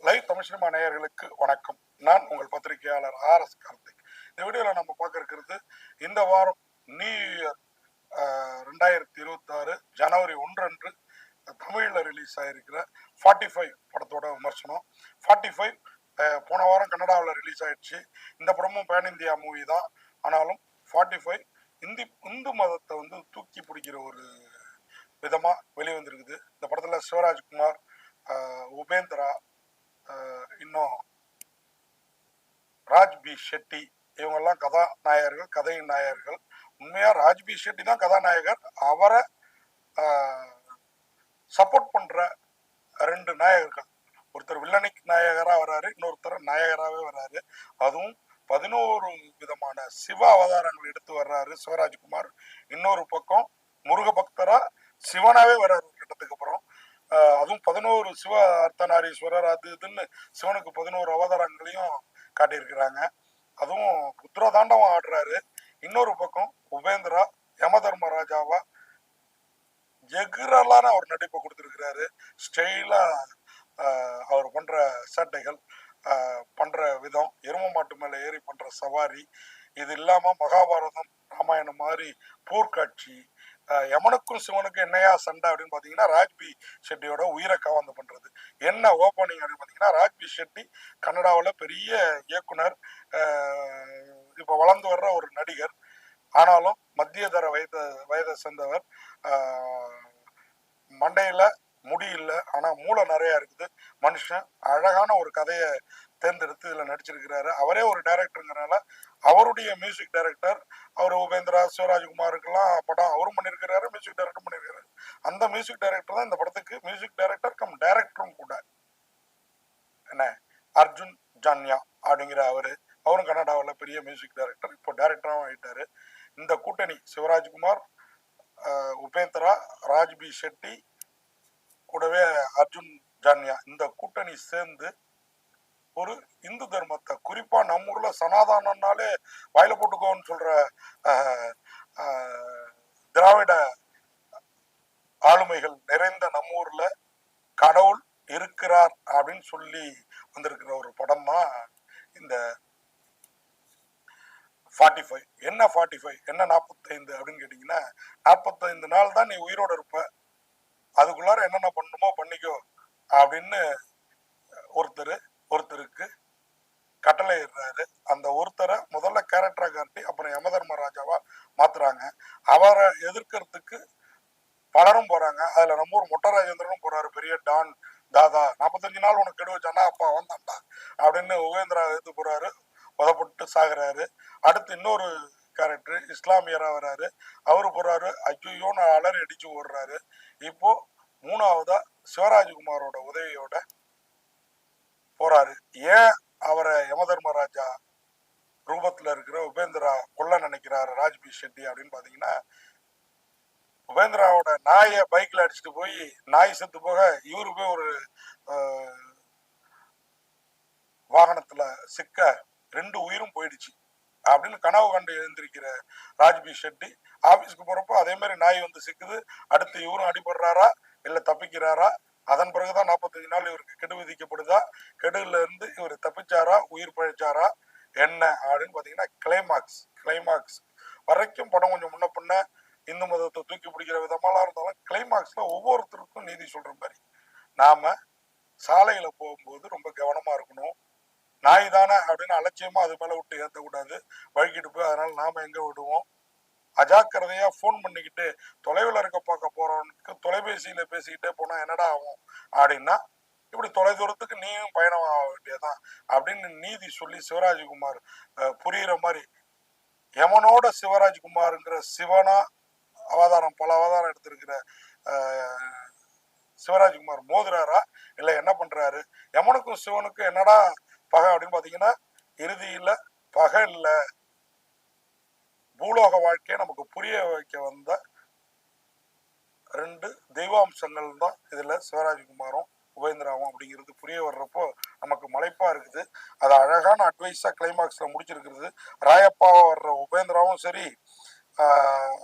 Live Tamil cinema நேயர்களுக்கு வணக்கம். நான் உங்கள் பத்திரிகையாளர் RS கார்த்திக். இந்த வீடியோவில் நம்ம பார்க்க இருக்கிறது இந்த வாரம் நியூ இயர் 2026 ஜனவரி 1 அன்று தமிழில் ரிலீஸ் ஆகிருக்கிற 45 படத்தோட விமர்சனம். 45 போன வாரம் கன்னடாவில் ரிலீஸ் ஆயிடுச்சு. இந்த படமும் பேன் இந்தியா மூவி தான். ஆனாலும் 45 இந்து மதத்தை வந்து தூக்கி பிடிக்கிற ஒரு விதமாக வெளிவந்திருக்குது. இந்த படத்தில் சிவராஜ்குமார், உபேந்திரா, இன்னும் ராஜ் பி ஷெட்டி இவங்கெல்லாம் கதாநாயகர்கள், கதையின் நாயகர்கள். உண்மையா ராஜ் பி ஷெட்டி தான் கதாநாயகர். அவரை சப்போர்ட் பண்ற ரெண்டு நாயகர்கள், ஒருத்தர் வில்லனிக் நாயகரா வர்றாரு, இன்னொருத்தர் நாயகராகவே வர்றாரு. அதுவும் 11 விதமான சிவ அவதாரங்கள் எடுத்து வர்றாரு சிவராஜ்குமார். இன்னொரு பக்கம் முருக பக்தரா சிவனாவே வர்றாரு ஒரு கட்டத்துக்கு அப்புறம். அதுவும் 11 சிவ அர்த்தநாரீஸ்வரர் அது இதுன்னு சிவனுக்கு 11 அவதாரங்களையும் காட்டியிருக்கிறாங்க. அதுவும் புத்திரதாண்டவம் ஆடுறாரு. இன்னொரு பக்கம் உபேந்திரா யமதர்மராஜாவா எகுரலான அவர் நடிப்பை கொடுத்துருக்கிறாரு. ஸ்டைலா அவர் பண்ற சேட்டைகள், பண்ற விதம், எரும மாட்டு மேல ஏறி பண்ற சவாரி, இது இல்லாம மகாபாரதம் ராமாயணம் மாதிரி போர்க்காட்சி, யமனுக்கும் சிவனுக்கும் என்னையா சண்டை அப்படின்னு பாத்தீங்கன்னா ராஜ்பி ஷெட்டியோட உயிரை காவந்து பண்றது. என்ன ஓப்பனிங் அப்படின்னு பாத்தீங்கன்னா, ராஜ்பி ஷெட்டி கன்னடாவில் பெரிய இயக்குனர், இப்ப வளர்ந்து வர்ற ஒரு நடிகர். ஆனாலும் மத்தியதர வயதை சேர்ந்தவர். மண்டையில முடி இல்லை, ஆனா மூளை நிறைய இருக்குது. மனுஷன் அழகான ஒரு கதையை தேர்ந்தெடுத்து இதுல நடிச்சிருக்கிறாரு. அவரே ஒரு டைரக்டருங்கிறனால அவருடைய மியூசிக் டைரக்டர், அவர் உபேந்திரா சிவராஜ்குமாருக்கெல்லாம் படம் அவரும் பண்ணியிருக்கிறாரு, மியூசிக் டைரக்டர் பண்ணியிருக்காரு. அந்த மியூசிக் டைரக்டர் தான் இந்த படத்துக்கு மியூசிக் டைரக்டர் கம் டைரக்டரும் கூட. என்ன, அர்ஜுன் ஜான்யா அப்படிங்கிற அவரும் கன்னடாவில் பெரிய மியூசிக் டைரக்டர், இப்போ டைரக்டராகவும் ஆயிட்டாரு. இந்த கூட்டணி சிவராஜ்குமார், உபேந்திரா, ராஜ் பி ஷெட்டி கூடவே அர்ஜுன் ஜான்யா, இந்த கூட்டணி சேர்ந்து ஒரு இந்து தர்மத்தை, குறிப்பா நம்ம ஊர்ல சனாதானம்னாலே வாயில போட்டுக்கோன்னு சொல்ற திராவிட ஆளுமைகள் நிறைந்த நம்ம ஊர்ல கடவுள் இருக்கிறார் அப்படின்னு சொல்லி வந்திருக்கிற ஒரு படம் தான் இந்த 45. என்ன 45, என்ன 45 அப்படின்னு கேட்டீங்கன்னா, 45 நாள் தான் நீ உயிரோட இருப்ப, அதுக்குள்ளார என்னென்ன பண்ணணுமோ பண்ணிக்கோ அப்படின்னு ஒருத்தருக்கு கட்டளை இடுறாரு. அந்த ஒருத்தரை முதல்ல கேரக்டரா காட்டி அப்புறம் யமதர்மராஜாவா மாத்துறாங்க. அவரை எதிர்க்கிறதுக்கு பலரும் போறாங்க. அதுல நம்ம ஊர் மொட்டராஜேந்திரனும் போறாரு, பெரிய டான் தாதா. 45 நாள் உனக்கு கெடு வச்சானா அப்பா வந்தாண்டா அப்படின்னு உபேந்திரா எடுத்து போறாரு, உதப்பட்டு சாகுறாரு. அடுத்து இன்னொரு கேரக்டர் இஸ்லாமியரா வர்றாரு, அவரு போறாரு, ஐயோன்னு அலறி அடிச்சு ஓடுறாரு. இப்போ மூணாவதா சிவராஜ்குமாரோட உதவியோட போறாரு. ஏன் அவரை யமதர்மராஜா ரூபத்துல இருக்கிற உபேந்திரா கொல்ல நினைக்கிறாரு ராஜ் பி ஷெட்டி அப்படின்னு பாத்தீங்கன்னா, உபேந்திராவோட நாயை பைக்ல அடிச்சுட்டு போய் நாய் செத்து போக இவரு போய் ஒரு வாகனத்துல சிக்க 2 உயிரும் போயிடுச்சு அப்படின்னு கனவு கண்டு எழுந்திருக்கிற ராஜ் பி ஷெட்டி ஆபீஸ்க்கு போறப்போ அதே மாதிரி நாய் வந்து சிக்குது. அடுத்து இவரும் அடிபடுறாரா இல்ல தப்பிக்கிறாரா? அதன் பிறகுதான் 45 நாள் இவருக்கு கெடு விதிக்கப்படுதா? கெடுல இருந்து இவர் தப்பிச்சாரா, உயிர் பழிச்சாரா, என்ன அப்படின்னு பாத்தீங்கன்னா கிளைமாக்ஸ் வரைக்கும் படம் கொஞ்சம் முன்ன பின்ன இந்து மதத்தை தூக்கி பிடிக்கிற விதமாலாம் இருந்தாலும் கிளைமாக்ஸ்ல ஒவ்வொருத்தருக்கும் நீதி சொல்ற மாதிரி. நாம சாலையில போகும்போது ரொம்ப கவனமா இருக்கணும். நாய் தானே அப்படின்னு அலட்சியமா அது மேல விட்டு ஏற்றக்கூடாது, வழுக்கிட்டு போய். அதனால நாம எங்க விடுவோம், அஜாக்கிரதையா போன் பண்ணிக்கிட்டு தொலைவில் இருக்க பார்க்க போறவனுக்கு தொலைபேசியில பேசிக்கிட்டே போனா என்னடா ஆகும் அப்படின்னா, இப்படி தொலை தூரத்துக்கு நீயும் பயணம் ஆக வேண்டியதான் அப்படின்னு நீதி சொல்லி சிவராஜ்குமார் புரியுற மாதிரி, யமனோட சிவராஜ்குமார்ங்கிற சிவனா அவதாரம், பல அவதாரம் எடுத்திருக்கிற சிவராஜ்குமார் மோதுறாரா இல்ல என்ன பண்றாரு? யமனுக்கும் சிவனுக்கும் என்னடா பகை அப்படின்னு பாத்தீங்கன்னா, இறுதியில பகை இல்ல, பூலோக வாழ்க்கையை நமக்கு புரிய வைக்க வந்த 2 தெய்வாம்சங்கள் தான் இதுல சிவராஜ்குமாரும் உபேந்திராவும் அப்படிங்கிறது புரிய வர்றப்போ நமக்கு மலைப்பா இருக்குது. அது அழகான அட்வைஸா கிளைமாக்ஸ்ல முடிச்சிருக்கிறது. ராயப்பாவா வர்ற உபேந்திராவும் சரி,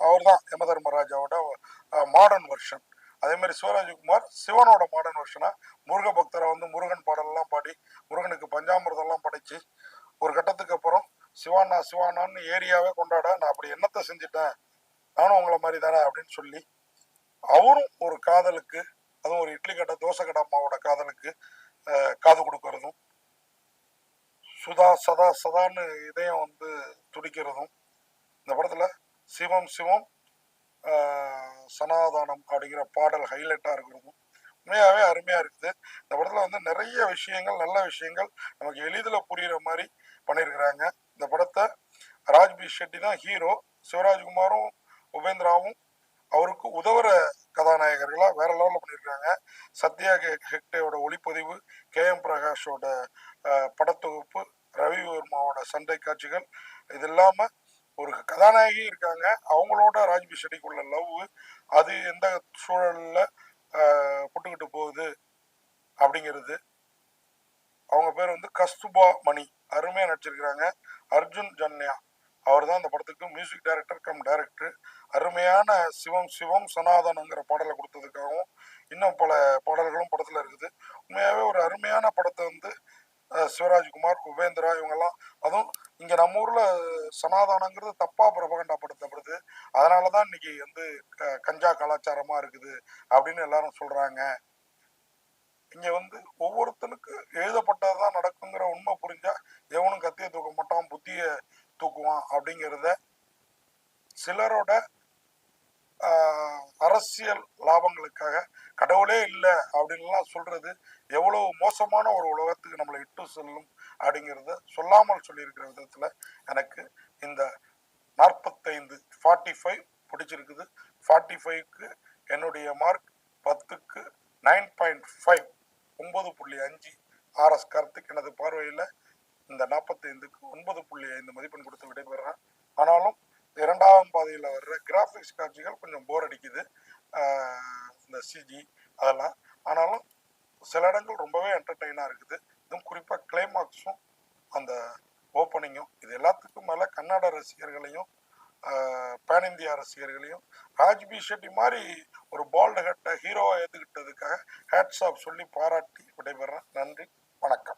அவர் தான் யமதர்மராஜாவோட மாடர்ன் வெர்ஷன். அதே மாதிரி சிவராஜ்குமார் சிவனோட மாடர்ன் வருஷனா முருக பக்தரை வந்து முருகன் பாடலாம் பாடி முருகனுக்கு பஞ்சாமிர்தம்லாம் படைச்சு ஒரு கட்டத்துக்கு அப்புறம் சிவானா சிவானான்னு ஏரியாவே கொண்டாட நான் அப்படி என்னத்தை செஞ்சுட்டேன் நானும் உங்களை மாதிரி தானே அப்படின்னு சொல்லி அவரும் ஒரு காதலுக்கு, அதுவும் ஒரு இட்லி கடை தோசை கடை அம்மாவோட காதலுக்கு காது கொடுக்கறதும், சுதா சதா சதான்னு இதயம் வந்து துடிக்கிறதும், இந்த படத்துல சிவம் சிவம் சனாதானம் அப்படிங்கிற பாடல் ஹைலைட்டா இருக்கிறதும் உண்மையாவே அருமையா இருக்குது. இந்த படத்துல வந்து நிறைய விஷயங்கள், நல்ல விஷயங்கள் நமக்கு எளிதில் புரியுற மாதிரி பண்ணியிருக்கிறாங்க. இந்த படத்தை ராஜ்பி ஷெட்டி தான் ஹீரோ, சிவராஜ்குமாரும் உபேந்திராவும் அவருக்கு உதவுற கதாநாயகர்களா வேற லெவலில் பண்ணியிருக்காங்க. சத்யா ஹெக்டேயோட ஒளிப்பதிவு, KM பிரகாஷோட படத்தொகுப்பு, ரவி வர்மாவோட சண்டை காட்சிகள், இது இல்லாம ஒரு கதாநாயகி இருக்காங்க, அவங்களோட ராஜ்பி ஷெட்டிக்குள்ள லவ், அது எந்த சூழல்ல புட்டுக்கிட்டு போகுது அப்படிங்கிறது. அவங்க பேர் வந்து கஸ்துபா மணி, அருமையா நடிச்சிருக்கிறாங்க. அர்ஜுன் ஜன்யா அவர் தான் அந்த படத்துக்கு மியூசிக் டைரக்டர் கம் டைரக்டர். அருமையான சிவம் சிவம் சனாதனங்கிற பாடலை கொடுத்ததுக்காகவும் இன்னும் பல பாடல்களும் படத்துல இருக்குது. உண்மையாவே ஒரு அருமையான படத்தை வந்து சிவராஜ்குமார், உபேந்திரா இவங்கெல்லாம், அதுவும் இங்க நம்ம ஊர்ல சனாதானங்கிறது தப்பா பிரபகண்டாப்படுத்தப்படுது, அதனாலதான் இன்னைக்கு வந்து கஞ்சா கலாச்சாரமா இருக்குது அப்படின்னு எல்லாரும் சொல்றாங்க. இங்க வந்து ஒவ்வொருத்தனுக்கு எழுதப்பட்டதுதான் நடக்குங்கிற உண்மை புரிஞ்சா எவனும் கத்திய தூக்க மாட்டான், புத்திய தூக்குவான் அப்படிங்கிறத சிலரோட அரசியல் லாபங்களுக்காக கடவுளே இல்லை அப்படின்லாம் சொல்றது எவ்வளவு மோசமான ஒரு உலகத்துக்கு நம்மளை இட்டு செல்லும் அப்படிங்கிறத சொல்லாமல் சொல்லியிருக்கிற விதத்துல எனக்கு இந்த 45 பிடிச்சிருக்குது. 45க்கு என்னுடைய மார்க் 10க்கு 9.5 9.5. RS கார்த்திக் எனது பார்வையில் இந்த 45க்கு 9.5 மதிப்பெண் கொடுத்து விடைபெறேன். ஆனாலும் இரண்டாம் பாதையில் வர்ற கிராஃபிக்ஸ் காட்சிகள் கொஞ்சம் போர் அடிக்குது, இந்த சிஜி அதெல்லாம். ஆனாலும் சில இடங்கள் ரொம்பவே என்டர்டெயினாக இருக்குது. இதுவும் குறிப்பாக கிளைமாக்ஸும் அந்த ஓப்பனிங்கும், இது எல்லாத்துக்கும் மேலே கன்னட ரசிகர்களையும் பேன் இந்தியா ரசிகர்களையும் ராஜ்பி ஷெட்டி மாதிரி ஒரு பால்டு ஹெட்டை ஹீரோவை ஏற்றுக்கிட்டதுக்காக ஹேட்ஸ் ஆஃப் சொல்லி பாராட்டி விடைபெறேன். நன்றி, வணக்கம்.